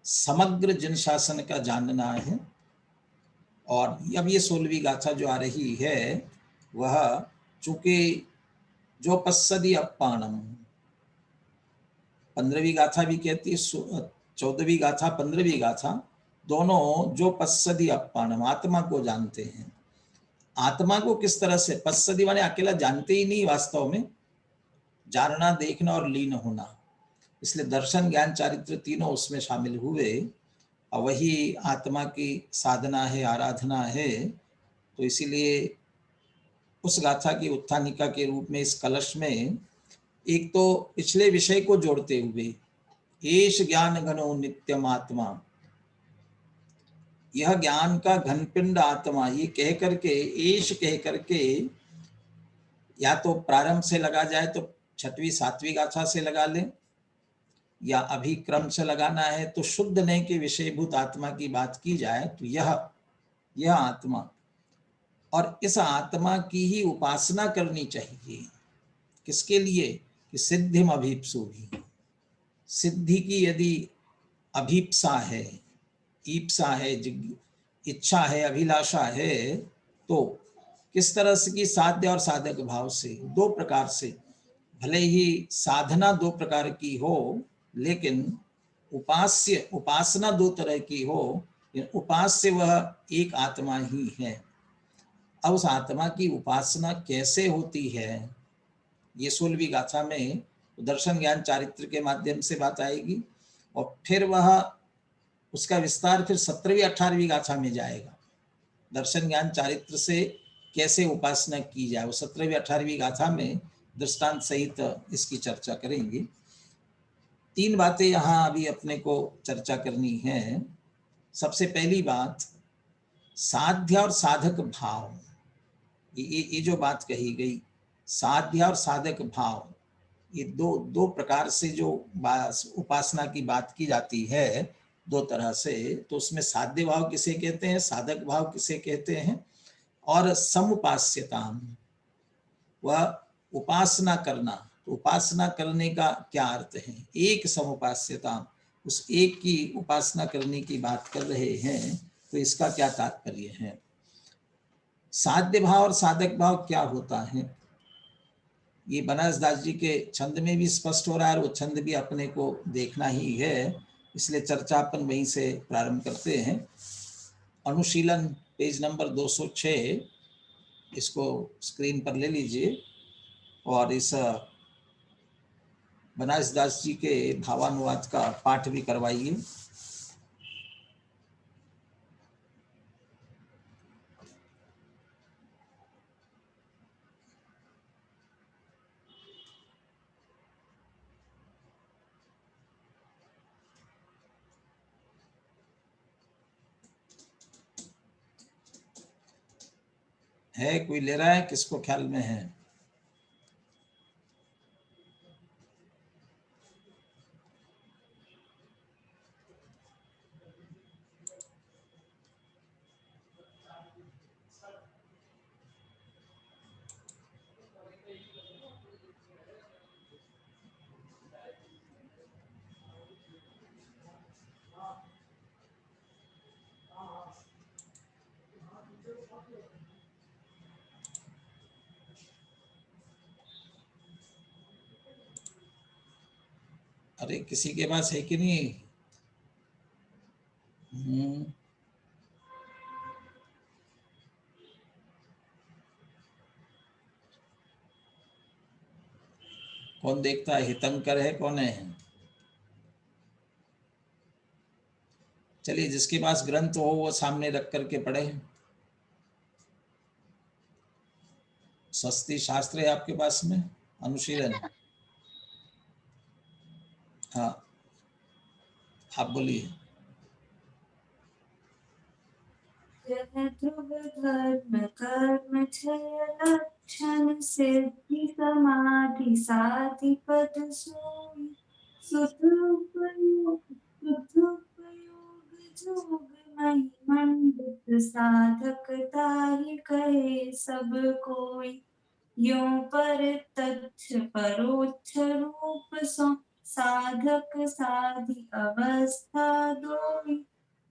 समग्र जन शासन का जानना है। और अब ये 16वीं गाथा जो आ रही है वह चूंकि जो पස්සदी अप्पाणम, 15वीं गाथा भी कहती है, 14वीं गाथा 15वीं गाथा, दोनों जो पස්සदी अप्पाणम, आत्मा को जानते हैं। आत्मा को किस तरह से, पස්සदी माने अकेला जानते ही नहीं, वास्तव में जानना, देखना और लीन होना, इसलिए दर्शन ज्ञान चारित्र तीनों उसमें शामिल हुए। और वही आत्मा की साधना है, आराधना है। तो इसीलिए उस गाथा की उत्थानिका के रूप में इस कलश में एक तो पिछले विषय को जोड़ते हुए एष ज्ञान घनो नित्यम आत्मा, यह ज्ञान का घनपिंड आत्मा, ये कह करके, एष कह करके, या तो प्रारंभ से लगा जाए तो 6वीं 7वीं गाथा से लगा लें, या अभी क्रम से लगाना है तो शुद्ध नय के विषयभूत आत्मा की बात की जाए तो यह आत्मा, और इस आत्मा की ही उपासना करनी चाहिए। किसके लिए? कि सिद्धिम अभीप्सु भी, सिद्धि की यदि अभीप्सा है, ईप्सा है, इच्छा है, अभिलाषा है, तो किस तरह से की साध्य और साधक भाव से, दो प्रकार से, भले ही साधना दो प्रकार की हो लेकिन उपासना दो तरह की हो, उपास्य वह एक आत्मा ही है। अब उस आत्मा की उपासना कैसे होती है, ये 16वीं गाथा में दर्शन ज्ञान चारित्र के माध्यम से बात आएगी, और फिर वह उसका विस्तार फिर 17वीं 18वीं गाथा में जाएगा। दर्शन ज्ञान चारित्र से कैसे उपासना की जाए, वो 17वीं 18वीं गाथा में दृष्टांत सहित इसकी चर्चा करेंगे। 3 बातें यहाँ अभी अपने को चर्चा करनी है। सबसे पहली बात, साध्य और साधक भाव, ये जो बात कही गई, साध्य और साधक भाव, ये दो प्रकार से जो उपासना की बात की जाती है, दो तरह से, तो उसमें साध्य भाव किसे कहते हैं, साधक भाव किसे कहते हैं, और समुपास्यता, वह उपासना करना, तो उपासना करने का क्या अर्थ है, एक समुपास्यता, उस एक की उपासना करने की बात कर रहे हैं, तो इसका क्या तात्पर्य है। साध्य भाव और साधक भाव क्या होता है, ये बनारस दास जी के छंद में भी स्पष्ट हो रहा है, और वो छंद भी अपने को देखना ही है, इसलिए चर्चा अपन वहीं से प्रारंभ करते हैं। अनुशीलन पेज नंबर 206, इसको स्क्रीन पर ले लीजिए और इस बनारस दास जी के भावानुवाद का पाठ भी करवाइए। है कोई ले रहा है, किसको ख्याल में है? अरे किसी के पास है कि नहीं? कौन देखता है, हितंकर है, कौन है? चलिए, जिसके पास ग्रंथ हो वो सामने रख करके पढ़े। स्वस्ति शास्त्र है आपके पास में, अनुशीलन? हाँ, आप बोलिए। ध्रुव धर्म कर्म क्षय लक्षण सिद्धि समाधि साधि पद सोई, सुधुपयोग जोग महिमंडित साधक ताहि कहे सब कोई, यों पर तच्छ परोक्ष रूप सो साधक साधि अवस्था दोई,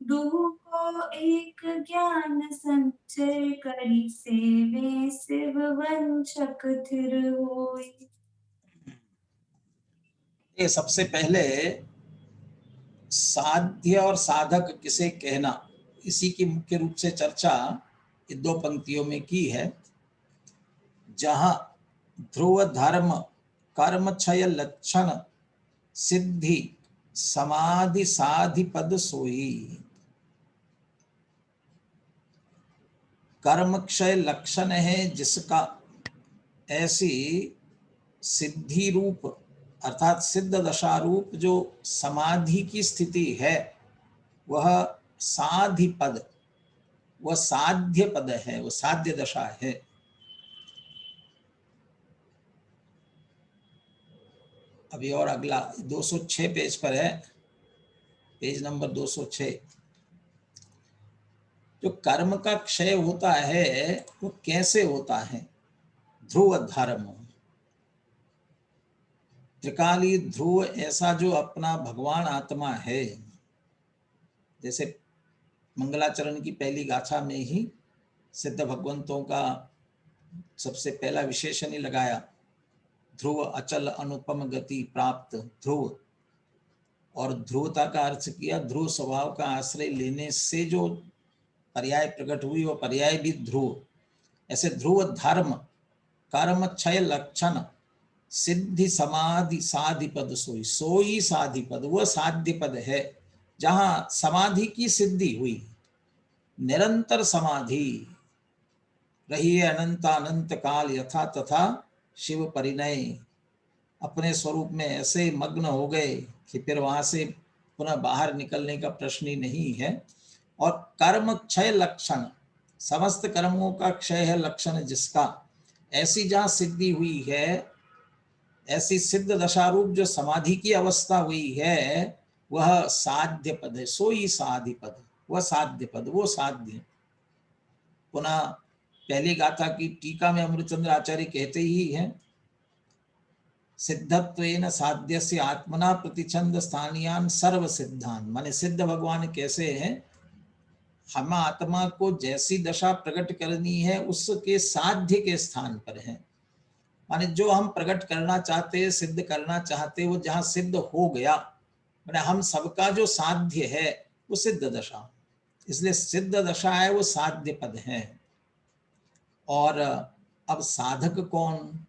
दुहु को एक ज्ञान संचय करी, सेवे शिव वंशक थिर होई। ये सबसे पहले साध्य और साधक किसे कहना, इसी की मुख्य रूप से चर्चा ये दो पंक्तियों में की है। जहां ध्रुव धर्म कर्म क्षय लक्षण सिद्धि समाधि साधि पद सोई। कर्म क्षय लक्षण है जिसका, ऐसी सिद्धि रूप अर्थात सिद्ध दशा रूप जो समाधि की स्थिति है, वह साधि पद, वह साध्य पद है, वह साध्य दशा है। अभी और अगला 206 पेज पर है, पेज नंबर 206। जो कर्म का क्षय होता है वो कैसे होता है? ध्रुव धर्म, त्रिकाली ध्रुव ऐसा जो अपना भगवान आत्मा है, जैसे मंगलाचरण की पहली गाथा में ही सिद्ध भगवंतों का सबसे पहला विशेषण ही लगाया, ध्रुव अचल अनुपम गति प्राप्त ध्रुव, और ध्रुवता का अर्थ किया ध्रुव स्वभाव का आश्रय लेने से जो पर्याय प्रकट हुई वो पर्याय भी ध्रुव। ऐसे ध्रुव धर्म कर्म क्षय लक्षण सिद्धि समाधि साधि पद सोई, सोई साधि पद, वह साध्य पद है जहां समाधि की सिद्धि हुई, निरंतर समाधि रही है अनंत अनंत काल यथा तथा शिव परिणय। अपने स्वरूप में ऐसे मग्न हो गए कि फिर वहां से पुनः बाहर निकलने का प्रश्न ही नहीं है। और कर्म क्षय लक्षण, समस्त कर्मों का क्षय है लक्षण जिसका, ऐसी जहां सिद्धि हुई है, ऐसी सिद्ध दशारूप जो समाधि की अवस्था हुई है, वह साध्य पद है, सोई साधि पद, वह साध्य पद, वो साध्य। पुनः पहली गाथा की टीका में अमृतचंद्र आचार्य कहते ही हैं, सिद्धत्वेन साध्यस्य आत्मना प्रतिछंद स्थानीयान सर्व सिद्धान। माने सिद्ध भगवान कैसे हैं? हम आत्मा को जैसी दशा प्रकट करनी है उसके साध्य के स्थान पर है। माने जो हम प्रकट करना चाहते, सिद्ध करना चाहते, वो जहां सिद्ध हो गया, माने हम सबका जो साध्य है वो सिद्ध दशा, इसलिए सिद्ध दशा है वो साध्य पद है। और अब साधक कौन?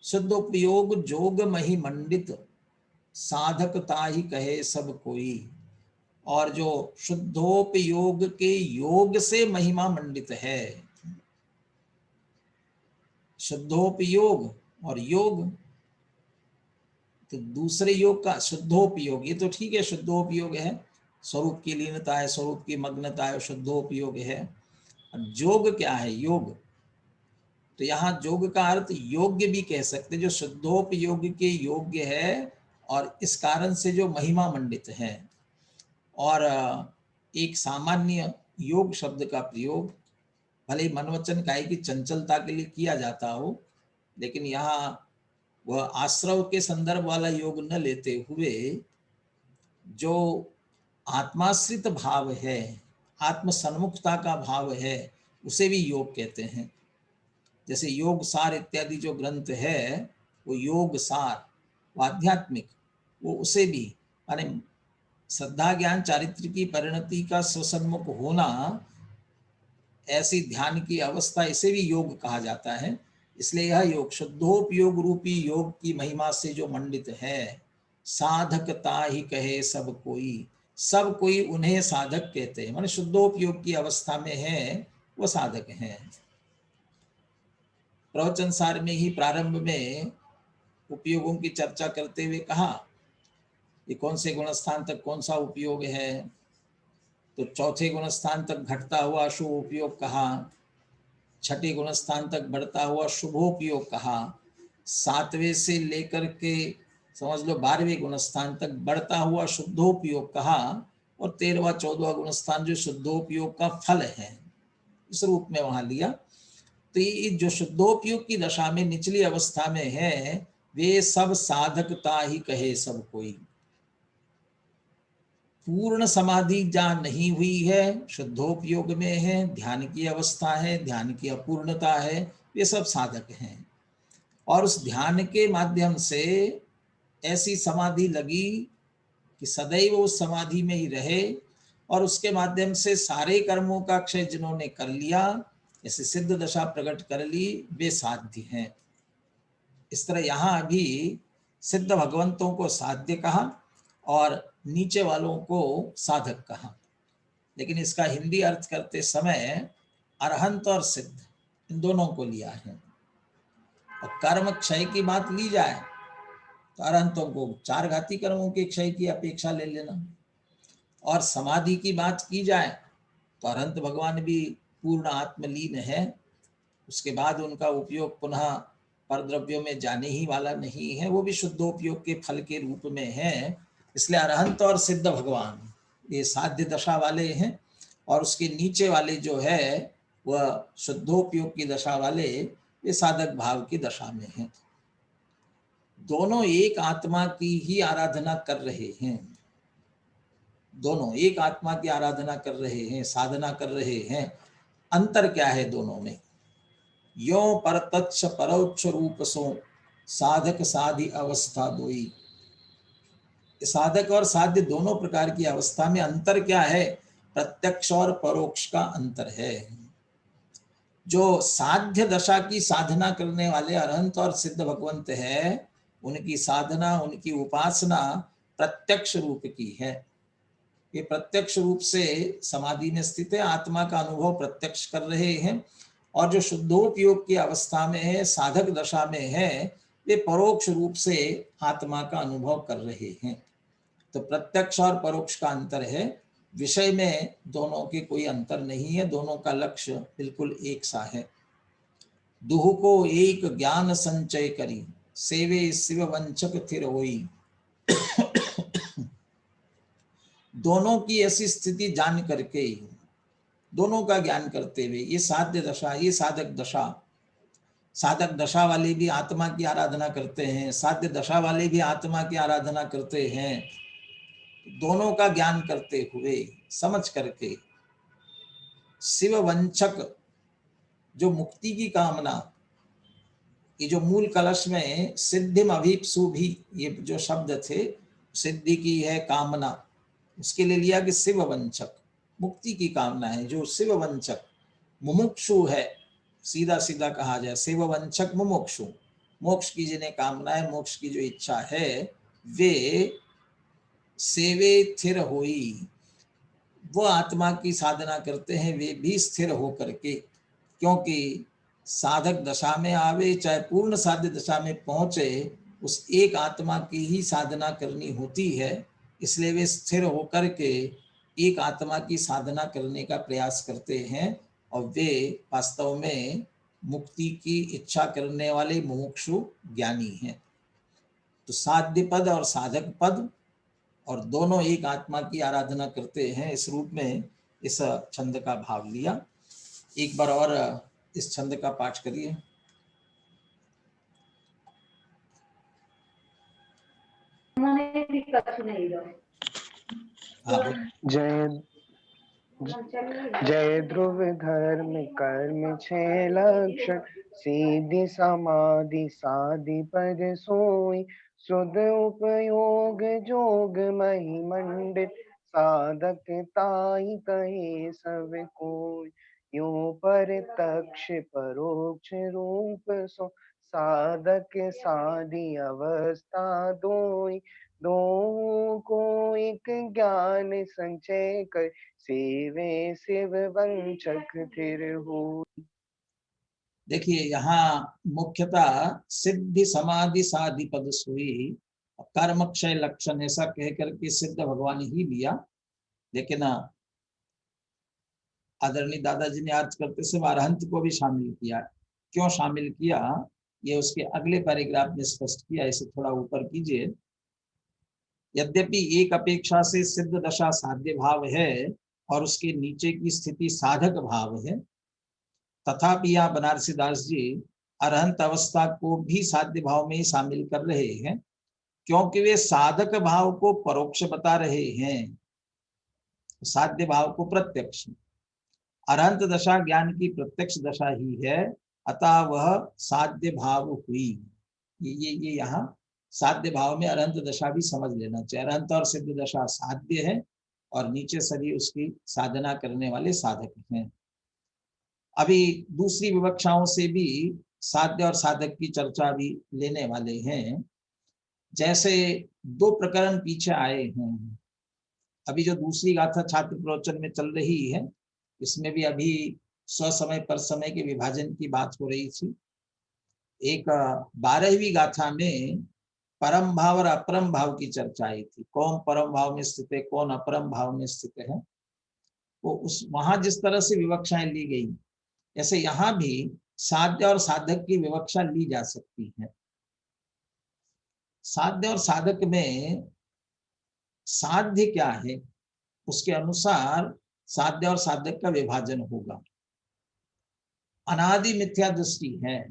शुद्धोपयोग जोग मही मंडित, साधकता ही कहे सब कोई। और जो शुद्धोपयोग के योग से महिमा मंडित है, शुद्धोपयोग और योग, तो दूसरे योग का शुद्धोपयोग, ये तो ठीक है शुद्धोपयोग है, स्वरूप की लीनता है, स्वरूप की मग्नता है, शुद्धोपयोग है। जोग क्या है? योग, तो यहाँ जोग का अर्थ योग्य भी कह सकते, जो शुद्धोपयोग के योग्य है और इस कारण से जो महिमा मंडित है। और एक सामान्य योग शब्द का प्रयोग भले मनवचन काय की चंचलता के लिए किया जाता हो, लेकिन यहाँ वह आश्रव के संदर्भ वाला योग न लेते हुए जो आत्माश्रित भाव है, आत्म सन्मुखता का भाव है, उसे भी योग कहते हैं। जैसे योग सार इत्यादि जो ग्रंथ है, वो योग सार, वो आध्यात्मिक, वो उसे भी माने श्रद्धा ज्ञान चारित्र की परिणति का स्वसन्मुख होना, ऐसी ध्यान की अवस्था, इसे भी योग कहा जाता है। इसलिए यह योग शुद्धोपयोग रूपी योग की महिमा से जो मंडित है, साधकता ही कहे सब कोई, सब कोई उन्हें साधक कहते हैं, माने शुद्धोपयोग की अवस्था में है वो साधक हैं। प्रवचन सार में ही प्रारंभ में उपयोगों की चर्चा करते हुए कहा ये कौन से गुणस्थान तक कौन सा उपयोग है, तो चौथे गुणस्थान तक घटता हुआ शुभ उपयोग कहा, छठे गुणस्थान तक बढ़ता हुआ शुभोपयोग कहा, सातवें से लेकर के समझ लो 12वें गुणस्थान तक बढ़ता हुआ शुद्धोपयोग कहा, और 13वां 14वां गुणस्थान जो शुद्धोपयोग का फल है इस रूप में वहां लिया। तो ये जो शुद्धोपयोग की दशा में निचली अवस्था में है, वे सब साधकता ही कहे सब कोई। पूर्ण समाधि जहाँ नहीं हुई है, शुद्धोपयोग में है, ध्यान की अवस्था है, ध्यान की अपूर्णता है, वे सब साधक हैं। और उस ध्यान के माध्यम से ऐसी समाधि लगी कि सदैव उस समाधि में ही रहे, और उसके माध्यम से सारे कर्मों का क्षय जिन्होंने कर लिया, ऐसे सिद्ध दशा प्रकट कर ली, वे साध्य हैं। इस तरह यहाँ अभी सिद्ध भगवंतों को साध्य कहा और नीचे वालों को साधक कहा, लेकिन इसका हिंदी अर्थ करते समय अरहंत और सिद्ध इन दोनों को लिया है। और कर्म क्षय की बात ली जाए तो अरहंतों को 4 घाती कर्मों के क्षय की अपेक्षा ले लेना, और समाधि की बात की जाए तो अरहंत भगवान भी पूर्ण आत्मलीन है, उसके बाद उनका उपयोग पुनः परद्रव्यों में जाने ही वाला नहीं है, वो भी शुद्धोपयोग के फल के रूप में है। इसलिए अरहंत और सिद्ध भगवान ये साध्य दशा वाले हैं, और उसके नीचे वाले जो है वह शुद्धोपयोग की दशा वाले, ये साधक भाव की दशा में हैं। दोनों एक आत्मा की ही आराधना कर रहे हैं, दोनों एक आत्मा की आराधना कर रहे हैं, साधना कर रहे हैं। अंतर क्या है दोनों में? यो परतच्छ परोक्ष रूप सो साधक साधि अवस्था दोई। साधक और साध्य दोनों प्रकार की अवस्था में अंतर क्या है? प्रत्यक्ष और परोक्ष का अंतर है। जो साध्य दशा की साधना करने वाले अरहंत और सिद्ध भगवंत है, उनकी साधना, उनकी उपासना प्रत्यक्ष रूप की है। ये प्रत्यक्ष रूप से समाधि में स्थित है, आत्मा का अनुभव प्रत्यक्ष कर रहे हैं। और जो शुद्धोपयोग की अवस्था में है, साधक दशा में है, वे परोक्ष रूप से आत्मा का अनुभव कर रहे हैं। तो प्रत्यक्ष और परोक्ष का अंतर है। विषय में दोनों के कोई अंतर नहीं है, दोनों का लक्ष्य बिल्कुल एक सा है। दुह को एक ज्ञान संचय करी, सेवे शिव वंचक थिर होई। दोनों की ऐसी स्थिति जान करके, दोनों का ज्ञान करते हुए, ये साध्य दशा, ये साधक दशा, साधक दशा वाले भी आत्मा की आराधना करते हैं, साध्य दशा वाले भी आत्मा की आराधना करते हैं। दोनों का ज्ञान करते हुए, समझ करके, शिव वंचक जो मुक्ति की कामना, ये जो मूल कलश में सिद्धिम अभीप्सु भी ये जो शब्द थे, सिद्धि की है कामना, उसके लिए लिया कि शिव वंचक मुक्ति की कामना है। जो शिव वंचक मुमुक्षु है, सीधा सीधा कहा जाए शिव वंचक मुमुक्षु, मोक्ष की जिन्हें कामना है, मोक्ष की जो इच्छा है, वे सेवे स्थिर होई, वो आत्मा की साधना करते हैं, वे भी स्थिर हो करके। क्योंकि साधक दशा में आवे चाहे पूर्ण साध्य दशा में पहुंचे, उस एक आत्मा की ही साधना करनी होती है। इसलिए वे स्थिर होकर के एक आत्मा की साधना करने का प्रयास करते हैं, और वे वास्तव में मुक्ति की इच्छा करने वाले मुमुक्षु ज्ञानी हैं। तो साध्य पद और साधक पद, और दोनों एक आत्मा की आराधना करते हैं, इस रूप में इस छंद का भाव लिया। एक बार और इस छंद का पाठ करिए। जय जय ध्रुव धर्म कर्म छे लक्षण, सीधि समाधि साधि पद सोई। शुद्ध उपयोग जोग मही मंडित, साधक ताई कहे सब कोई। यो परतक्ष परोक्ष रूप सो, साधक साधि अवस्था दोई। दो को एक ज्ञान संचय कर, सेवे शिव वंचक थिर हो। देखिए यहाँ मुख्यतः सिद्धि समाधि साधि पद सोई, कर्म क्षय लक्षण ऐसा कह करके सिद्ध भगवान ही लिया। लेकिन आदरणीय दादाजी ने अर्थ करते समय अरहंत को भी शामिल किया। क्यों शामिल किया, ये उसके अगले पैराग्राफ में स्पष्ट किया। इसे थोड़ा ऊपर कीजिए। यद्यपि एक अपेक्षा से सिद्ध दशा साध्य भाव है और उसके नीचे की स्थिति साधक भाव है, तथापि यहाँ बनारसी दास जी अरहंत अवस्था को भी साध्य भाव में ही शामिल कर रहे हैं, क्योंकि वे साधक भाव को परोक्ष बता रहे हैं, साध्य भाव को प्रत्यक्ष। अरहंत दशा ज्ञान की प्रत्यक्ष दशा ही है, अतः वह साध्य भाव हुई। ये यहाँ साध्य भाव में अरहंत दशा भी समझ लेना चाहिए। अरहंत और सिद्ध दशा साध्य है और नीचे सभी उसकी साधना करने वाले साधक हैं। अभी दूसरी विवक्षाओं से भी साध्य और साधक की चर्चा भी लेने वाले हैं। जैसे 2 प्रकरण पीछे आए हैं, अभी जो दूसरी गाथा छात्र प्रवचन में चल रही है, इसमें भी अभी स्वसमय पर समय के विभाजन की बात हो रही थी। एक 12वीं गाथा में परम भाव और अपरम भाव की चर्चा आई थी। कौन परम भाव में स्थित है, कौन अपरम भाव में स्थित है। वो उस वहां जिस तरह से विवक्षाएं ली गई, ऐसे यहाँ भी साध्य और साधक की विवक्षा ली जा सकती है। साध्य और साधक में साध्य क्या है, उसके अनुसार साध्य और साधक का विभाजन होगा। अनादि मिथ्या दृष्टि है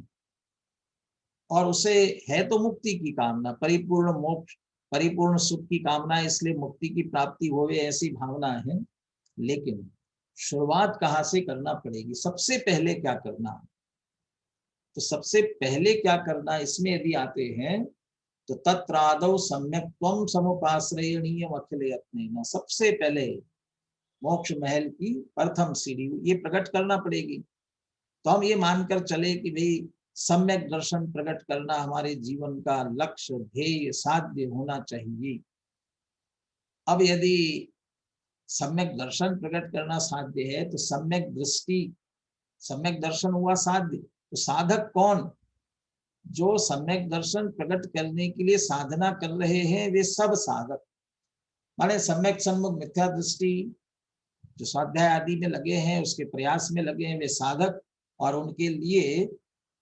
और उसे है तो मुक्ति की कामना, परिपूर्ण मोक्ष, परिपूर्ण सुख की कामना, इसलिए मुक्ति की प्राप्ति होवे ऐसी भावना है। लेकिन शुरुआत कहाँ से करना पड़ेगी, सबसे पहले क्या करना, तो सबसे पहले क्या करना इसमें यदि आते हैं तो तत्रादौ सम्यक्त्वं समुपाश्रयणीयम अखिल यत्नेन, सबसे पहले मोक्ष महल की प्रथम सीढ़ी ये प्रकट करना पड़ेगी। तो हम ये मानकर चले कि भाई सम्यक दर्शन प्रकट करना हमारे जीवन का लक्ष्य, ध्येय, साध्य होना चाहिए। अब यदि सम्यक दर्शन प्रकट करना साध्य है तो सम्यक दृष्टि, सम्यक दर्शन हुआ साध्य, तो साधक कौन, जो सम्यक दर्शन प्रकट करने के लिए साधना कर रहे हैं वे सब साधक, माने सम्यक सन्मुख मिथ्या दृष्टि जो स्वाध्याय आदि में लगे हैं, उसके प्रयास में लगे हैं, वे साधक। और उनके लिए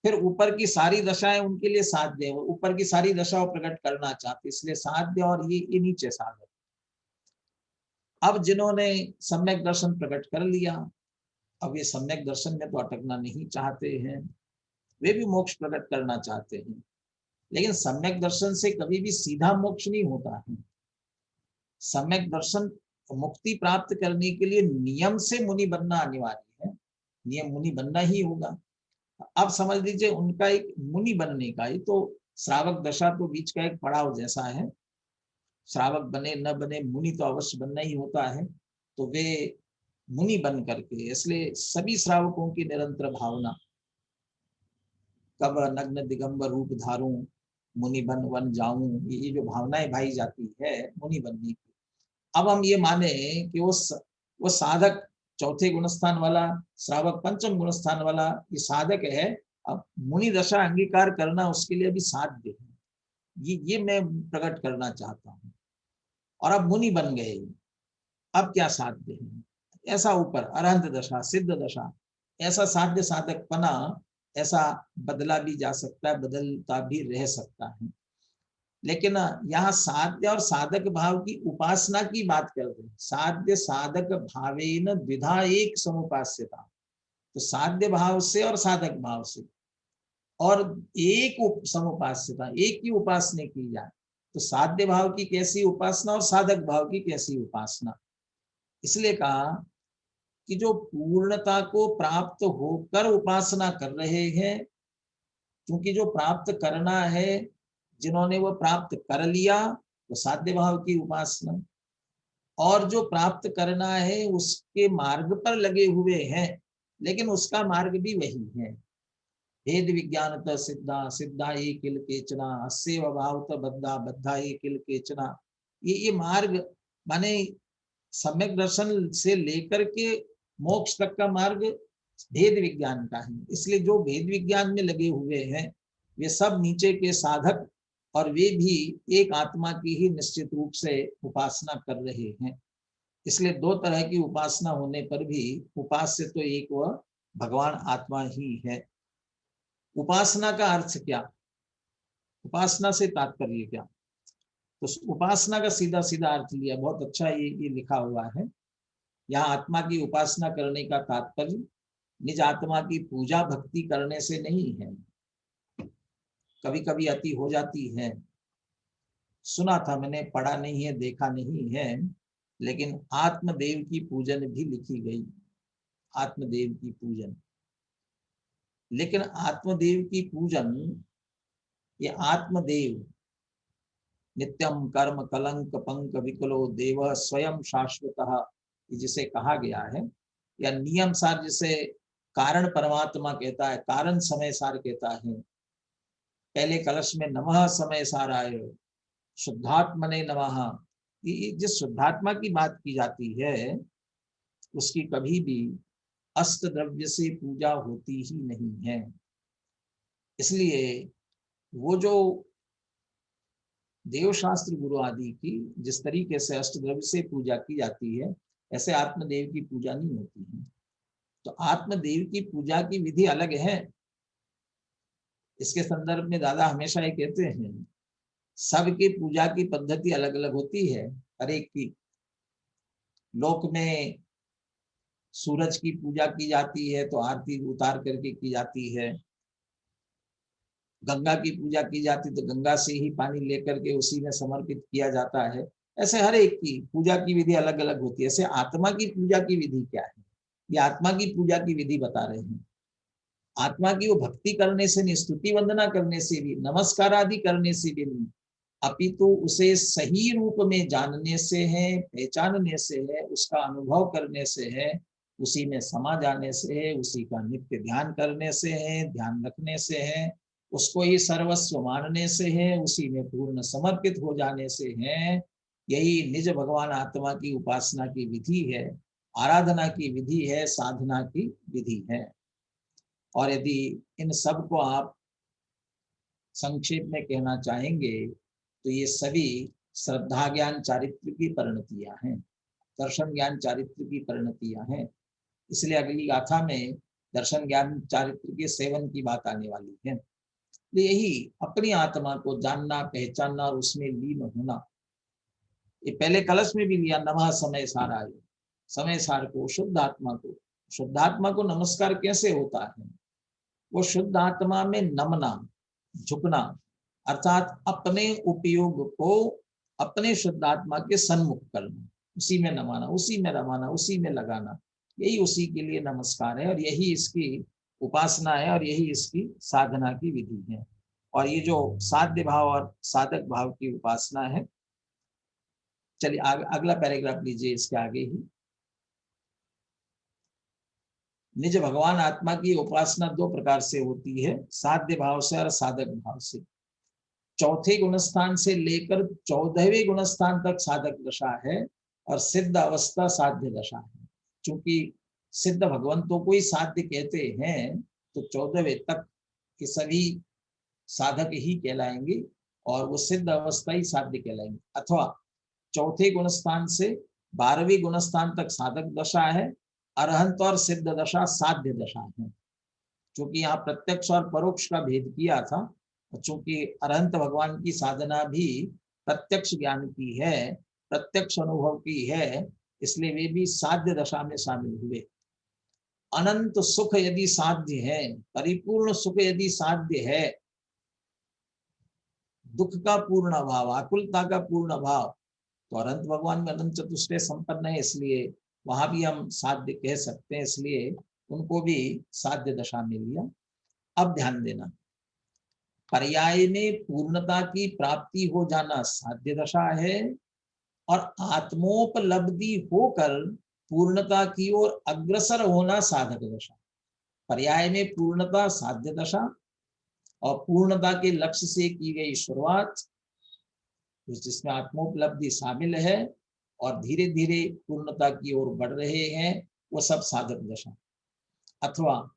फिर ऊपर की सारी दशाएं उनके लिए साध्य है, ऊपर की सारी दशाओं प्रकट करना चाहते, इसलिए साध्य और ये नीचे साधक। अब जिन्होंने सम्यक दर्शन प्रकट कर लिया, अब ये सम्यक दर्शन में तो अटकना नहीं चाहते हैं, वे भी मोक्ष प्रकट करना चाहते हैं। लेकिन सम्यक दर्शन से कभी भी सीधा मोक्ष नहीं होता है। सम्यक दर्शन मुक्ति प्राप्त करने के लिए नियम से मुनि बनना अनिवार्य है, नियम मुनि बनना ही होगा। अब समझ लीजिए उनका एक मुनि बनने का ही तो श्रावक दशा तो बीच का एक पड़ाव जैसा है, श्रावक बने न बने मुनि तो अवश्य बनना ही होता है। तो वे मुनि बन करके, इसलिए सभी श्रावकों की निरंतर भावना कब नग्न दिगंबर रूप धारूं, मुनि बन वन जाऊं, ये जो भावनाएं भाई जाती है मुनि बनने की। अब हम ये माने कि वो साधक चौथे गुणस्थान वाला, श्रावक पंचम गुणस्थान वाला ये साधक है। अब मुनि दशा अंगीकार करना उसके लिए अभी साध्य है, ये मैं प्रकट करना चाहता हूँ। और अब मुनि बन गए, अब क्या साध्य है, ऐसा ऊपर अरहंत दशा, सिद्ध दशा, ऐसा साध्य साधक पना ऐसा बदला भी जा सकता है, बदलता भी रह सकता है। लेकिन यहाँ साध्य और साधक भाव की उपासना की बात कर रहे हैं। साध्य साधक भावेन द्विधा एक समुपास्यता, तो साध्य भाव से और साधक भाव से और एक समुपास्यता, एक की उपासना की जाए। तो साध्य भाव की कैसी उपासना और साधक भाव की कैसी उपासना, इसलिए कहा कि जो पूर्णता को प्राप्त होकर उपासना कर रहे हैं, क्योंकि जो प्राप्त करना है, जिन्होंने वो प्राप्त कर लिया वो साध्य भाव की उपासना, और जो प्राप्त करना है उसके मार्ग पर लगे हुए हैं, लेकिन उसका मार्ग भी वही है। भेद विज्ञान सिद्धा सिद्धा ये किल केचना, अस्सेव भाव बद्धा बद्धा ये किल केचना, ये मार्ग माने सम्यक दर्शन से लेकर के मोक्ष तक का मार्ग भेद विज्ञान का है। इसलिए जो भेद विज्ञान में लगे हुए हैं वे सब नीचे के साधक, और वे भी एक आत्मा की ही निश्चित रूप से उपासना कर रहे हैं। इसलिए 2 तरह की उपासना होने पर भी उपास्य तो एक वह भगवान आत्मा ही है। उपासना का अर्थ क्या, उपासना से तात्पर्य क्या, तो उपासना का सीधा सीधा अर्थ लिया, बहुत अच्छा ये लिखा हुआ है। यहाँ आत्मा की उपासना करने का तात्पर्य निज आत्मा की पूजा भक्ति करने से नहीं है, कभी कभी अति हो जाती है। सुना था मैंने, पढ़ा नहीं है, देखा नहीं है, लेकिन आत्मदेव की पूजन भी लिखी गई, आत्मदेव की पूजन। लेकिन आत्मदेव की पूजन, ये आत्मदेव नित्यम कर्म कलंक पंक विकलो देव स्वयं शाश्वतः, जिसे कहा गया है, या नियम सार जिसे कारण परमात्मा कहता है, कारण समय सार कहता है। पहले कलश में नमः समय सार आए, शुद्धात्मने नमः। जिस शुद्धात्मा की बात की जाती है उसकी कभी भी अष्ट द्रव्य से पूजा होती ही नहीं है। इसलिए वो जो देवशास्त्र गुरु आदि की जिस तरीके से अष्ट द्रव्य से पूजा की जाती है, ऐसे आत्मदेव की पूजा नहीं होती है। तो आत्मदेव की पूजा की विधि अलग है। इसके संदर्भ में दादा हमेशा ये कहते हैं, सबकी पूजा की पद्धति अलग अलग होती है। हर एक की, लोक में सूरज की पूजा की जाती है तो आरती उतार करके की जाती है, गंगा की पूजा की जाती तो गंगा से ही पानी लेकर के उसी में समर्पित किया जाता है। ऐसे हर एक की पूजा की विधि अलग अलग होती है। ऐसे आत्मा की पूजा की विधि क्या है, ये आत्मा की पूजा की विधि बता रहे हैं। आत्मा की वो भक्ति करने से नहीं, स्तुति वंदना करने से भी, नमस्कार आदि करने से भी नहीं, अपितु उसे सही रूप में जानने से है, पहचानने से है, उसका अनुभव करने से है, उसी में समा जाने से है, उसी का नित्य ध्यान करने से है, ध्यान रखने से है, उसको ही सर्वस्व मानने से है, उसी में पूर्ण समर्पित हो जाने से है। यही निज भगवान आत्मा की उपासना की विधि है, आराधना की विधि है, साधना की विधि है। और यदि इन सब को आप संक्षेप में कहना चाहेंगे तो ये सभी श्रद्धा ज्ञान चारित्र की परिणतियां हैं, दर्शन ज्ञान चारित्र की परिणतियां हैं। इसलिए अगली गाथा में दर्शन ज्ञान चारित्र के सेवन की बात आने वाली है। तो यही अपनी आत्मा को जानना, पहचानना और उसमें लीन होना। ये पहले कलश में भी लिया, नमः समय सार आए, समय सार को, शुद्ध आत्मा को। शुद्ध आत्मा को नमस्कार कैसे होता है, वो शुद्ध आत्मा में नमना, झुकना, अर्थात अपने उपयोग को अपने शुद्ध आत्मा के सन्मुख करना, उसी में नमाना, उसी में रमाना, उसी में लगाना, यही उसी के लिए नमस्कार है और यही इसकी उपासना है और यही इसकी साधना की विधि है। और ये जो साध्य भाव और साधक भाव की उपासना है। चलिए अगला पैराग्राफ लीजिए, इसके आगे ही। निज भगवान आत्मा की उपासना दो प्रकार से होती है, साध्य भाव से और साधक भाव से। चौथे गुणस्थान से लेकर 14वें गुणस्थान तक साधक दशा है और सिद्ध अवस्था साध्य दशा है। चूंकि सिद्ध भगवंतों को ही साध्य कहते हैं तो 14वें तक के सभी साधक ही कहलाएंगे और वो सिद्ध अवस्था ही साध्य कहलाएंगे। अथवा चौथे गुणस्थान से 12वें गुणस्थान तक साधक दशा है, अरहंत और सिद्ध दशा साध्य दशा है। क्योंकि यहाँ प्रत्यक्ष और परोक्ष का भेद किया था, चूंकि अरहंत भगवान की साधना भी प्रत्यक्ष ज्ञान की है, प्रत्यक्ष अनुभव की है, इसलिए वे भी साध्य दशा में शामिल हुए। अनंत सुख यदि साध्य है, परिपूर्ण सुख यदि साध्य है, दुख का पूर्ण अभाव, आकुलता का पूर्ण अभाव, तो अनंत भगवान में अनंत चतुष्टय संपन्न है, इसलिए वहां भी हम साध्य कह सकते हैं, इसलिए उनको भी साध्य दशा में लिया। अब ध्यान देना, पर्याय में पूर्णता की प्राप्ति हो जाना साध्य दशा है और आत्मोपलब्धि होकर पूर्णता की ओर अग्रसर होना साधक दशा। पर्याय में पूर्णता साध्य दशा और पूर्णता के लक्ष्य से की गई शुरुआत जिसमें आत्मोपलब्धि शामिल है और धीरे धीरे पूर्णता की ओर बढ़ रहे हैं, वो सब साधक दशा। अथवा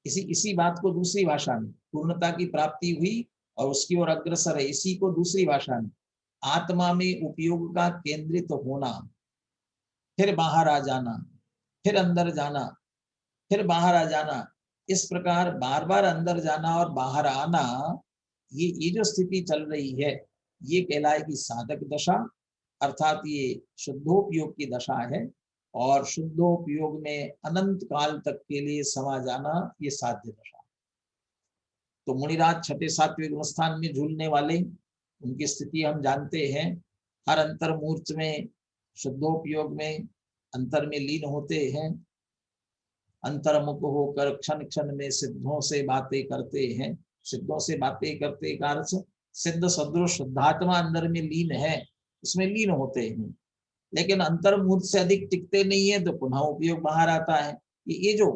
इसी बात को दूसरी भाषा में, पूर्णता की प्राप्ति हुई और उसकी ओर अग्रसर है, इसी को दूसरी भाषा में आत्मा में उपयोग का केंद्रित होना, फिर बाहर आ जाना, फिर अंदर जाना, फिर बाहर आ जाना, इस प्रकार बार बार अंदर जाना और बाहर आना, ये जो स्थिति चल रही है ये कहलाएगी साधक दशा, अर्थात ये शुद्धोपयोग की दशा है और शुद्धोपयोग में अनंत काल तक के लिए समा जाना ये साध्य दशा। तो मुनिराज छठे सातवें गुण स्थान में झूलने वाले, उनकी स्थिति हम जानते हैं। हर अंतर मूर्त में शुद्धोपयोग में अंतर में लीन होते हैं, अंतर्मुख होकर क्षण क्षण में सिद्धों से बातें करते हैं। सिद्धों से बातें करते का अर्थ सिद्ध सदृश शुद्धात्मा अंदर में लीन है, उसमें लीन होते हैं, लेकिन अंतर्मूर्त से अधिक टिकते नहीं है, तो पुनः उपयोग बाहर आता है। ये जो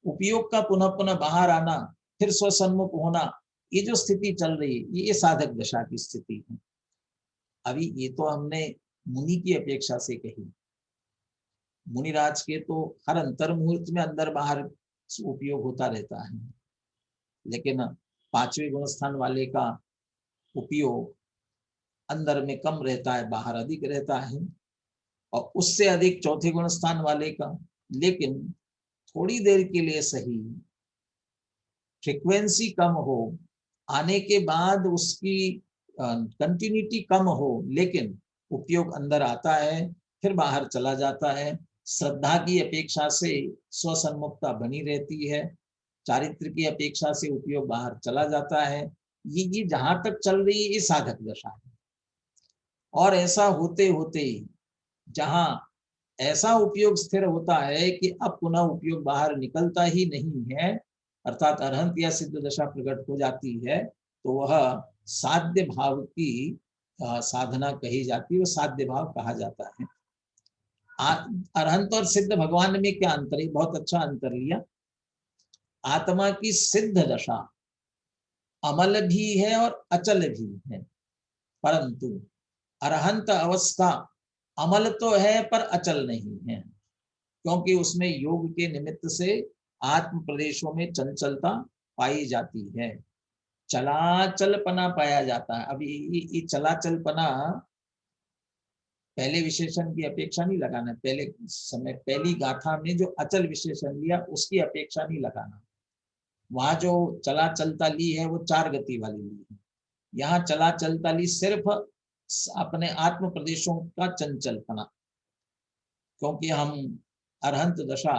उपयोग का पुनः पुनः बाहर आना, फिर स्वसन्मुख होना, ये जो स्थिति चल रही है, ये साधक दशा की स्थिति है। अभी ये तो हमने मुनि की अपेक्षा से कही। मुनिराज के तो हर अंतर मुहूर्त में अंदर बाहर उपयोग होता रहता है, लेकिन पांचवें गुण स्थान वाले का उपयोग अंदर में कम रहता है, बाहर अधिक रहता है, और उससे अधिक चौथे गुण स्थान वाले का, लेकिन थोड़ी देर के लिए सही, फ्रीक्वेंसी कम हो, आने के बाद उसकी कंटिन्यूटी कम हो, लेकिन उपयोग अंदर आता है, फिर बाहर चला जाता है। श्रद्धा की अपेक्षा से स्वसन्मुखता बनी रहती है, चारित्र की अपेक्षा से उपयोग बाहर चला जाता है। ये जहां तक चल रही है, ये साधक दशा है। और ऐसा होते होते जहां ऐसा उपयोग स्थिर होता है कि अब पुनः उपयोग बाहर निकलता ही नहीं है, अर्थात अरहंत या सिद्ध दशा प्रकट हो जाती है, तो वह साध्य भाव की साधना कही जाती है, वो साध्य भाव कहा जाता है। अरहंत और सिद्ध भगवान में क्या अंतर है? बहुत अच्छा अंतर लिया। आत्मा की सिद्ध दशा अमल भी है और अचल भी है, परंतु अरहंत अवस्था अमल तो है पर अचल नहीं है, क्योंकि उसमें योग के निमित्त से आत्म प्रदेशों में चंचलता पाई जाती है, चलाचलपना पाया जाता है। अभी ये चलाचलपना पहले विशेषण की अपेक्षा नहीं लगाना, पहले समय पहली गाथा में जो अचल विशेषण लिया उसकी अपेक्षा नहीं लगाना। वहां जो चला चलता ली है वो चार गति वाली ली है, यहाँ चला चलता ली सिर्फ अपने आत्म प्रदेशों का चंचलपना, क्योंकि हम अरहंत दशा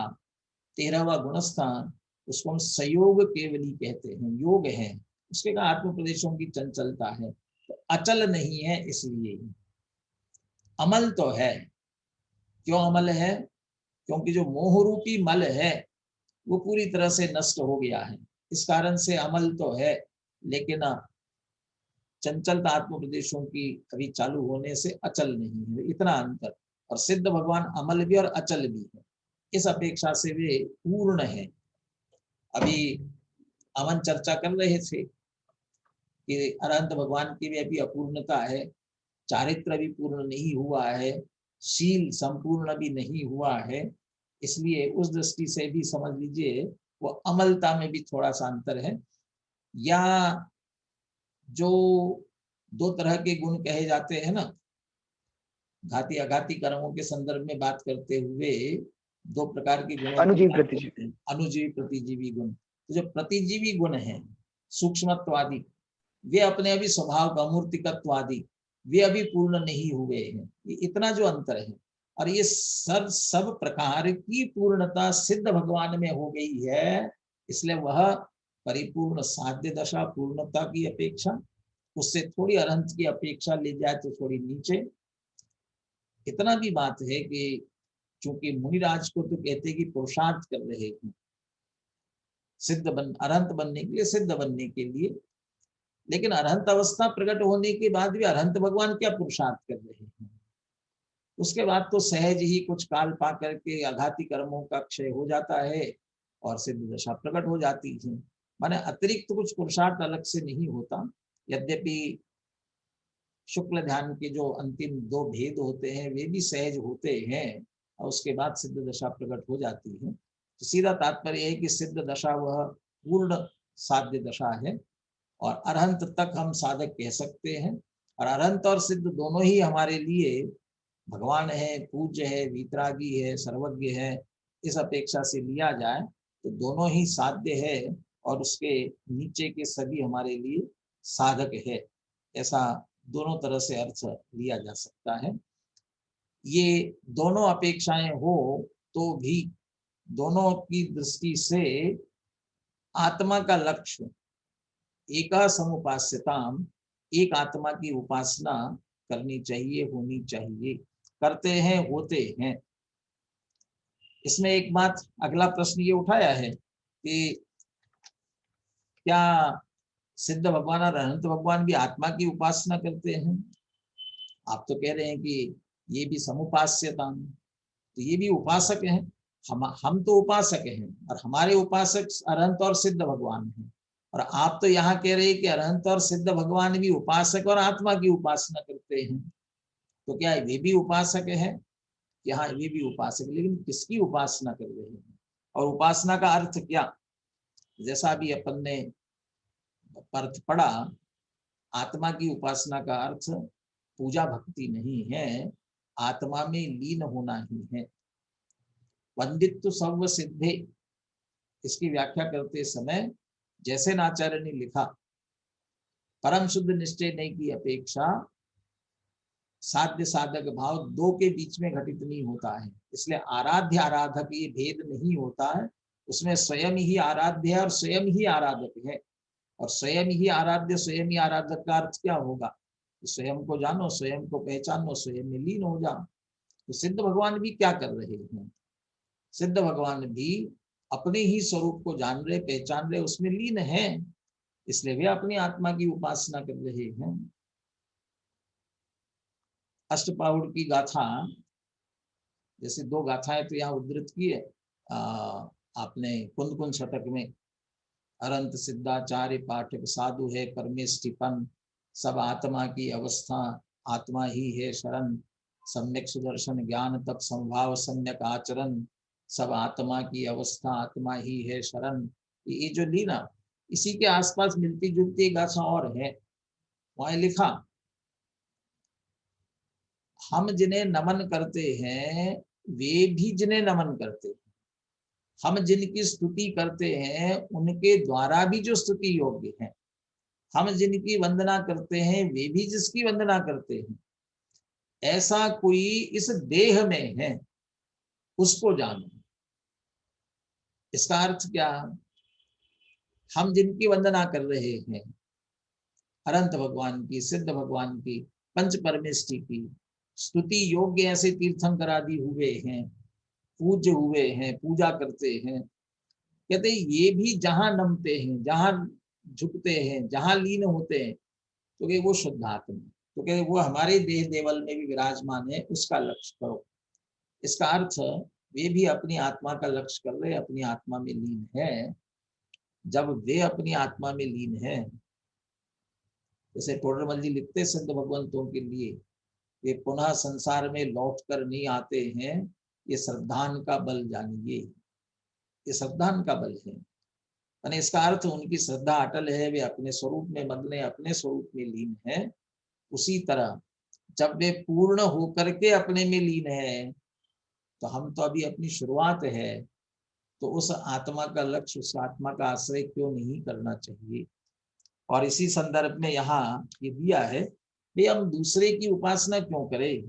13वां गुणस्थान, उसको हम संयोग केवली कहते हैं, योग है, उसके का आत्म प्रदेशों की चंचलता है, तो अचल नहीं है। इसलिए अमल तो है। क्यों अमल है? क्योंकि जो मोह रूपी मल है वो पूरी तरह से नष्ट हो गया है, इस कारण से अमल तो है, लेकिन चंचलता आत्म प्रदेशों की अभी चालू होने से अचल नहीं है, इतना अंतर। और सिद्ध भगवान अमल भी और अचल भी है, इस अपेक्षा से वे पूर्ण है। अभी अमन चर्चा कर रहे थे कि अनंत भगवान की भी अभी अपूर्णता है, चारित्र भी पूर्ण नहीं हुआ है, शील संपूर्ण भी नहीं हुआ है, इसलिए उस दृष्टि से भी समझ लीजिए वो अमलता में भी थोड़ा सा अंतर है। या जो दो तरह के गुण कहे जाते हैं ना, घाती अघाती कर्मों के संदर्भ में बात करते हुए दो प्रकार के गुणों अनुजीव प्रतिजीवी, अनुजीवी प्रतिजीवी गुण। तो जो प्रतिजीवी गुण है सूक्ष्मत्वादि, वे अपने अभी स्वभाव का मूर्तिकत्वादि वे अभी पूर्ण नहीं हुए हैं, इतना जो अंतर है। और ये सब प्रकार की पूर्णता सिद्ध भगवान में हो गई है, इसलिए वह परिपूर्ण साध्य दशा पूर्णता की अपेक्षा उससे थोड़ी अरहंत की अपेक्षा ले जाए तो थोड़ी नीचे। इतना भी बात है कि चूंकि मुनिराज को तो कहते कि पुरुषार्थ कर रहे हैं सिद्ध अरहंत बनने के लिए, सिद्ध बनने के लिए, लेकिन अरहंत अवस्था प्रकट होने के बाद भी अरहंत भगवान क्या पुरुषार्थ कर रहे हैं? उसके बाद तो सहज ही कुछ काल पा करके आघाती कर्मों का क्षय हो जाता है और सिद्ध दशा प्रकट हो जाती है। माने अतिरिक्त तो कुछ पुरुषार्थ अलग से नहीं होता। यद्यपि शुक्ल ध्यान के जो अंतिम दो भेद होते हैं वे भी सहज होते हैं और उसके बाद सिद्ध दशा प्रकट हो जाती है। तो सीधा तात्पर्य है कि सिद्ध दशा वह पूर्ण साध्य दशा है और अरहंत तक हम साधक कह सकते हैं। और अरहंत और सिद्ध दोनों ही हमारे लिए भगवान है, पूज्य है, वीतरागी है, सर्वज्ञ है, इस अपेक्षा से लिया जाए तो दोनों ही साध्य है और उसके नीचे के सभी हमारे लिए साधक है, ऐसा दोनों तरह से अर्थ लिया जा सकता है। ये दोनों अपेक्षाएं हो तो भी दोनों की दृष्टि से आत्मा का लक्ष्य एका समुपास्यताम, एक आत्मा की उपासना करनी चाहिए, होनी चाहिए। करते हैं, होते हैं। इसमें एक बात, अगला प्रश्न ये उठाया है कि क्या सिद्ध भगवान और अनंत भगवान भी आत्मा की उपासना करते हैं? आप तो कह रहे हैं कि ये भी समुपास्यता, तो ये भी उपासक हैं। हम तो उपासक हैं और हमारे उपासक अनंत और सिद्ध भगवान हैं। और आप तो यहाँ कह रहे हैं कि अनंत और सिद्ध भगवान भी उपासक और आत्मा की उपासना करते हैं। तो क्या वे भी उपासक है? कि हाँ, ये भी उपासक, लेकिन किसकी उपासना कर रहे हैं? और उपासना का अर्थ क्या? जैसा अभी अपन ने अर्थ पढ़ा, आत्मा की उपासना का अर्थ पूजा भक्ति नहीं है, आत्मा में लीन होना ही है। वंदित्व सर्व सिद्धे, इसकी व्याख्या करते समय जैसे आचार्य ने लिखा, परम शुद्ध निश्चय नहीं की अपेक्षा साध्य साधक भाव दो के बीच में घटित नहीं होता है। इसलिए आराध्य आराधक ये भेद नहीं होता है, उसमें स्वयं ही आराध्य है और स्वयं ही आराधक है। और स्वयं ही आराध्य, स्वयं ही आराधक का अर्थ क्या होगा? स्वयं को जानो, स्वयं को पहचानो, स्वयं में लीन हो जाओ। तो सिद्ध भगवान भी क्या कर रहे हैं? सिद्ध भगवान भी अपने ही स्वरूप को जान रहे, पहचान रहे, उसमें लीन है, इसलिए वे अपनी आत्मा की उपासना कर रहे हैं। अष्टपाहुड़ की गाथा, जैसे दो गाथाएं तो यहाँ उद्धृत की है आपने कुंद कुंद शतक में। अरंत सिद्धाचार्य पाठक साधु है परमेष्टिपन, सब आत्मा की अवस्था आत्मा ही है शरण, सम्यक सुदर्शन ज्ञान तक संभाव सम्यक आचरण, सब आत्मा की अवस्था आत्मा ही है शरण। ये जो लीना, इसी के आसपास मिलती जुलती गाथा और है। वहां लिखा, हम जिन्हें नमन करते हैं वे भी जिन्हें नमन करते हैं, हम जिनकी स्तुति करते हैं उनके द्वारा भी जो स्तुति योग्य है, हम जिनकी वंदना करते हैं वे भी जिसकी वंदना करते हैं, ऐसा कोई इस देह में है उसको जानो। इसका अर्थ क्या? हम जिनकी वंदना कर रहे हैं, अनंत भगवान की, सिद्ध भगवान की, पंच परमेष्टि की स्तुति योग्य ऐसे तीर्थंकर आदि हुए हैं, पूज्य हुए हैं, पूजा करते हैं, कहते ये भी जहां नमते हैं, जहां झुकते हैं, जहां लीन होते हैं, तो कि वो शुद्धात्मा, तो कहते वो हमारे देह देवल में भी विराजमान है, उसका लक्ष्य करो। इसका अर्थ वे भी अपनी आत्मा का लक्ष्य कर रहे, अपनी आत्मा में लीन है। जब वे अपनी आत्मा में लीन है, जैसे टोडरमल जी लिखते सिद्ध भगवंतों के लिए, वे पुनः संसार में लौट कर नहीं आते हैं, ये श्रद्धान का बल जानिए, ये श्रद्धान का बल है। यानी इसका अर्थ उनकी श्रद्धा अटल है, वे अपने स्वरूप में मग्न है, अपने स्वरूप में लीन है। उसी तरह जब वे पूर्ण होकर के अपने में लीन है, तो हम तो अभी अपनी शुरुआत है, तो उस आत्मा का लक्ष्य, उस आत्मा का आश्रय क्यों नहीं करना चाहिए? और इसी संदर्भ में यहाँ ये दिया है कि हम दूसरे की उपासना क्यों करें?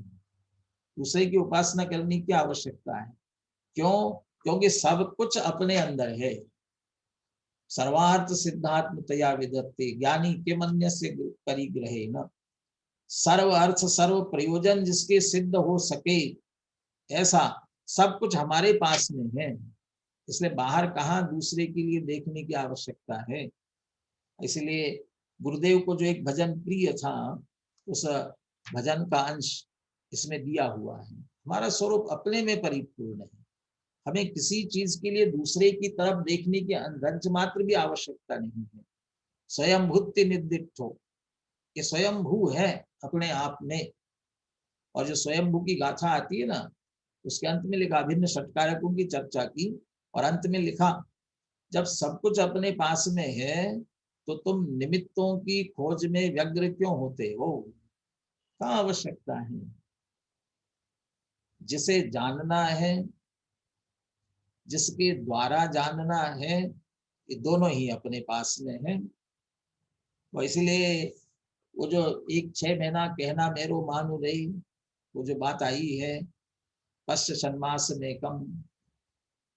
दूसरे की उपासना करने की आवश्यकता है क्यों? क्योंकि सब कुछ अपने अंदर है। सर्वार्थ सिद्धात्मतया विदत्ते ज्ञानी के मन्य से परिग्रहे न, सर्व अर्थ सर्व प्रयोजन जिसके सिद्ध हो सके, ऐसा सब कुछ हमारे पास में है। इसलिए बाहर कहाँ दूसरे के लिए देखने की आवश्यकता है। इसलिए गुरुदेव को जो एक भजन प्रिय था, उस भजन का अंश इसमें दिया हुआ है। हमारा स्वरूप अपने में परिपूर्ण है, हमें किसी चीज के लिए दूसरे की तरफ देखने की अंश मात्र भी आवश्यकता नहीं है। स्वयं भूति निर्दिष्टो, ये स्वयंभू है अपने आप में। और जो स्वयंभू की गाथा आती है ना, उसके अंत में लिखा, भिन्न षटकारकों की चर्चा की और अंत में लिखा, जब सब कुछ अपने पास में है तो तुम निमित्तों की खोज में व्यग्र क्यों होते हो? क्या आवश्यकता है? जिसे जानना है, जिसके द्वारा जानना है, ये दोनों ही अपने पास में है। तो इसलिए वो जो एक 6 महीना कहना मेरो मानु रही, वो जो बात आई है पश्च सन्मास में कम,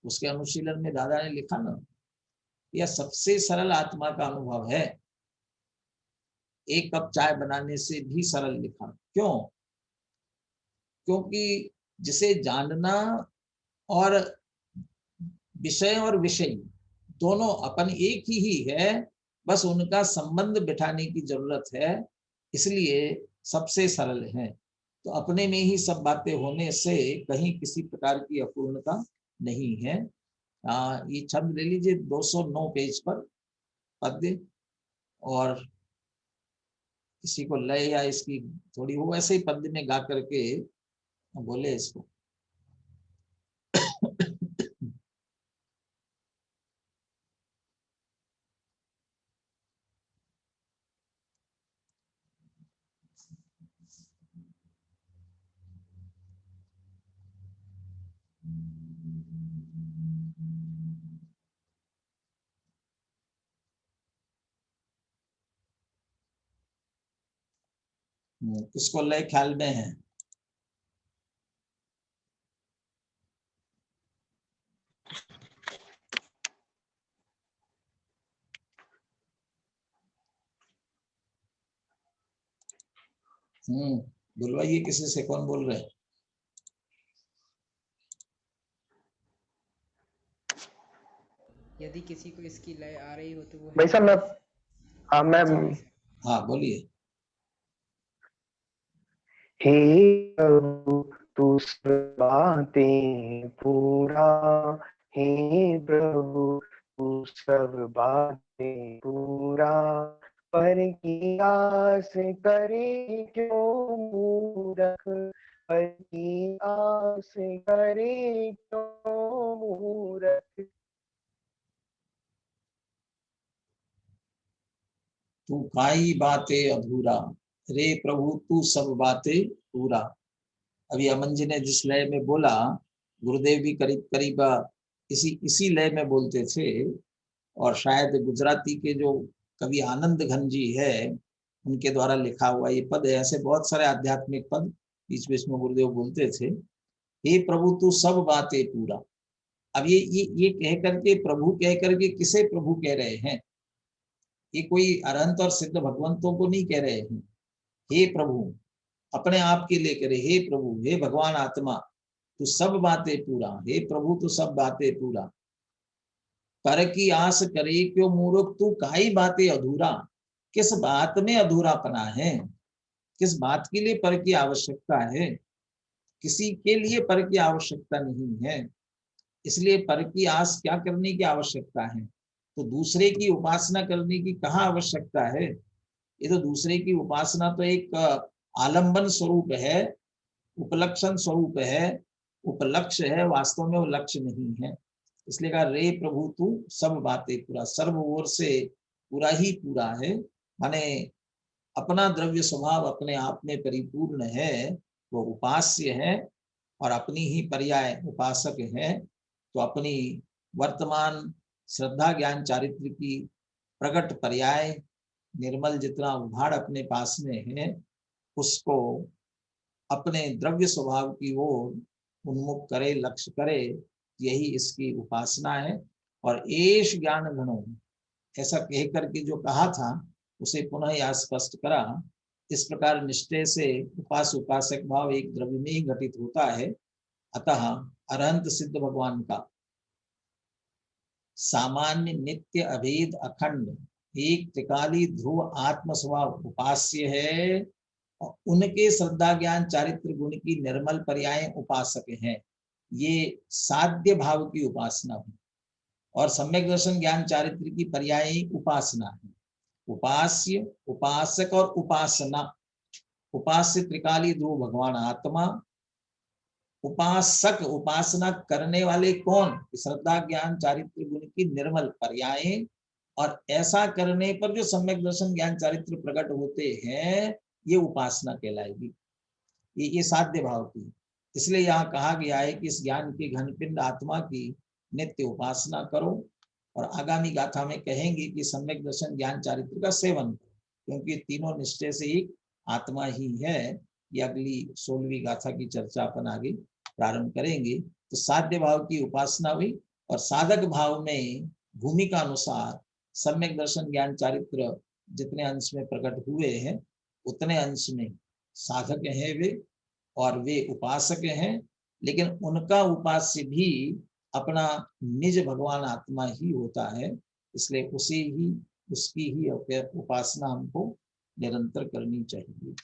उसके अनुशीलन में दादा ने लिखा ना, यह सबसे सरल आत्मा का अनुभव है। एक कप चाय बनाने से भी सरल लिखा। क्यों? क्योंकि जिसे जानना और विषय और विषय दोनों अपन एक ही है, बस उनका संबंध बिठाने की जरूरत है, इसलिए सबसे सरल है। तो अपने में ही सब बातें होने से कहीं किसी प्रकार की अपूर्णता नहीं है। ये छंद ले लीजिए 209 पेज पर पद्य, और किसी को लय या इसकी थोड़ी हो, ऐसे ही पद्य में गा करके बोले इसको। किसको लय ख्याल में है? बुलवाइए किसी से, कौन बोल रहे हैं? यदि किसी को इसकी लय आ रही हो तो वो भाई साहब मैं हाँ बोलिए। हे प्रभु तू सब बातें पूरा, हे प्रभु तू सब बातें पूरा, पर की आस करे क्यों मूरख, पर की आस करे क्यों मूरख। तू काई बातें अधूरा, रे प्रभु तू सब बातें पूरा। अभी अमन जी ने जिस लय में बोला, गुरुदेव भी करीब करीब इसी लय में बोलते थे, और शायद गुजराती के जो कवि आनंद घन जी है उनके द्वारा लिखा हुआ ये पद है। ऐसे बहुत सारे आध्यात्मिक पद बीच बीच में गुरुदेव बोलते थे। हे प्रभु तू सब बातें पूरा। अब ये कह करके, प्रभु कह करके किसे प्रभु कह रहे हैं? ये कोई अरहंत और सिद्ध भगवंतों को नहीं कह रहे हैं। हे प्रभु अपने आप के लिए करे, हे प्रभु, हे भगवान आत्मा तू सब बातें पूरा, हे प्रभु तू सब बातें पूरा, पर की आस करे क्यों मूर्ख, तू काई बातें अधूरा। किस बात में अधूरापना है? किस बात के लिए पर की आवश्यकता है? किसी के लिए पर की आवश्यकता नहीं है, इसलिए पर की आस क्या करने की आवश्यकता है? तो दूसरे की उपासना करने की कहाँ आवश्यकता है? ये तो दूसरे की उपासना तो एक आलंबन स्वरूप है, उपलक्षण स्वरूप है, उपलक्ष्य है, वास्तव में वो लक्ष्य नहीं है। इसलिए कहा रे प्रभु तू सब बातें पूरा, सर्व ओर से पूरा ही पूरा है, माने अपना द्रव्य स्वभाव अपने आप में परिपूर्ण है, वो उपास्य है और अपनी ही पर्याय उपासक है। तो अपनी वर्तमान श्रद्धा ज्ञान चारित्र की प्रकट पर्याय निर्मल जितना उभाड़ अपने पास में है, उसको अपने द्रव्य स्वभाव की ओर उन्मुख करे, लक्ष्य करे, यही इसकी उपासना है। और एष ज्ञान घनो, ऐसा कह करके जो कहा था उसे पुनः यह स्पष्ट करा। इस प्रकार निश्चय से उपास उपासक भाव एक द्रव्य में ही घटित होता है। अतः अरहंत सिद्ध भगवान का सामान्य नित्य अभेद अखंड एक त्रिकाली ध्रुव आत्म स्वभाव उपास्य है, और उनके श्रद्धा ज्ञान चारित्र गुण की निर्मल पर्याय उपासक हैं। ये साध्य भाव की उपासना है, और सम्यक दर्शन ज्ञान चारित्र की पर्याय उपासना है। उपास्य, उपासक और उपासना। उपास्य त्रिकाली ध्रुव भगवान आत्मा, उपासक उपासना करने वाले कौन? श्रद्धा ज्ञान चारित्र गुण की निर्मल पर्याय, और ऐसा करने पर जो सम्यक दर्शन ज्ञान चारित्र प्रकट होते हैं, ये उपासना कहलाएगी। ये साध्य भाव की। इसलिए यहाँ कहा गया है कि इस ज्ञान के घनपिंड आत्मा की नित्य उपासना करो, और आगामी गाथा में कहेंगे कि सम्यक दर्शन ज्ञान चारित्र का सेवन करो, क्योंकि तीनों निश्चय से ही आत्मा ही है। ये अगली 16वीं गाथा की चर्चा अपन आगे प्रारंभ करेंगे। तो साध्य भाव की उपासना हुई, और साधक भाव में भूमिका अनुसार सम्यक दर्शन ज्ञान चारित्र जितने अंश में प्रकट हुए हैं उतने अंश में साधक हैं वे, और वे उपासक हैं, लेकिन उनका उपास्य भी अपना निज भगवान आत्मा ही होता है। इसलिए उसकी ही उपासना हमको निरंतर करनी चाहिए।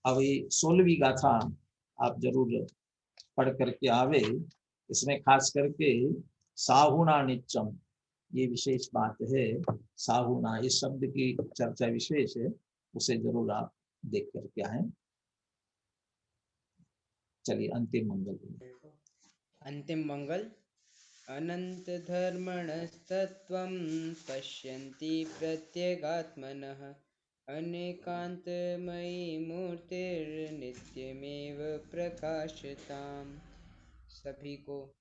अब ये 16वीं गाथा आप जरूर पढ़ करके आवे। इसमें खास करके साहुना नित्यम, ये विशेष बात है। साहुना इस शब्द की चर्चा विशेष है, उसे जरूर आप देख करके आए। चलिए अंतिम मंगल। अंतिम मंगल। अनंत धर्मणस्तत्त्वं पश्यन्ति प्रत्यगात्मनः, अनेकान्तमयी मूर्तिर्नित्यमेव प्रकाशताम्। सभी को